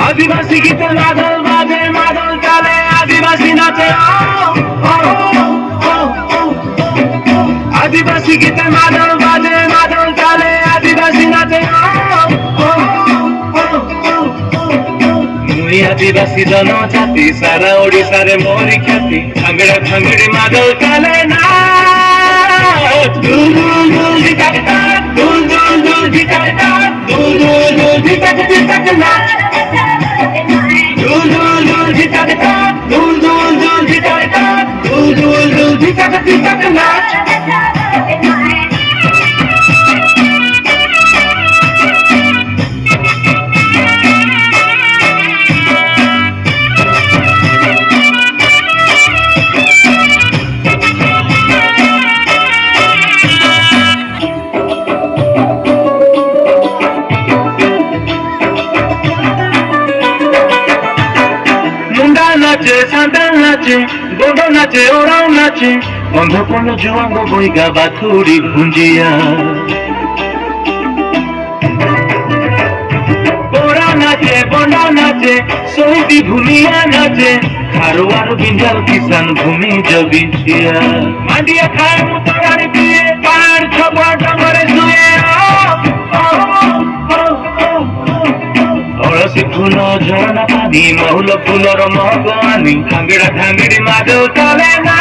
आदिवासी गीत मादल बाजे मादल चाले आदिवासी नाचे आदिवासी गीत मादल बाजे मादल चाले आदिवासी नाचे मुई आदिवासी जनजाति सारा ओडिशा रे मोरी ख्याति भांगड़ा भांगड़ी मादल चाले ना दुल दुल दुल झिटक दुल दुल दुल झिटक दुल दुल दुल झिटक झिटक ना Dul dul dul jitak tak, dul dul dul jitak tak, dul dul dul jitak jitak nak. नाचे सांडल नाचे गोंडो नाचे ओराव नाचे अंधपन जुआंग बइगा बाथुड़ी भुंजिया बोरा नाचे बोंडा नाचे सोहती भूमिया नाचे खारवार बिंजाल किसान भूमि जबिछिया मांडिया खाए मुतरारी पिए पार छपा डंगरे सुए तुलसी फूल झरना पानी महुल फूलर महकानी भांगड़ा भांगड़ी मादल चले ना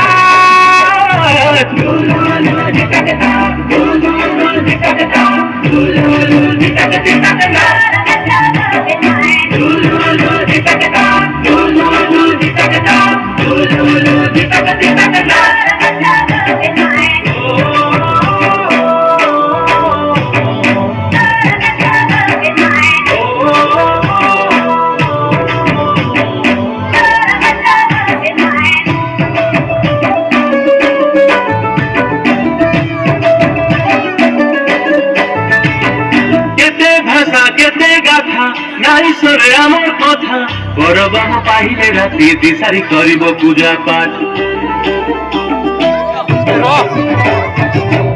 नाई सरे आमर कथा बरबाह पाहिले राति दिसारी करिब पूजा पाठ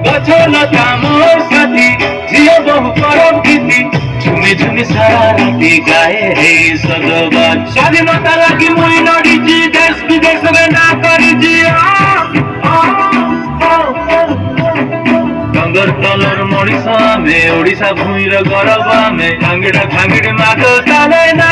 गछ लता मोर साथी झियो बहु करब गीति झुमी झुमी सारा राति गाए हे सगबात स्वाधीनता लागि मुई लड़ीची देश विदेश रे ना करिजी डंगर तलर मणिसा में ओडिशा भूमिर गौरव में भांगड़ा भांगड़ी मादल चाले ना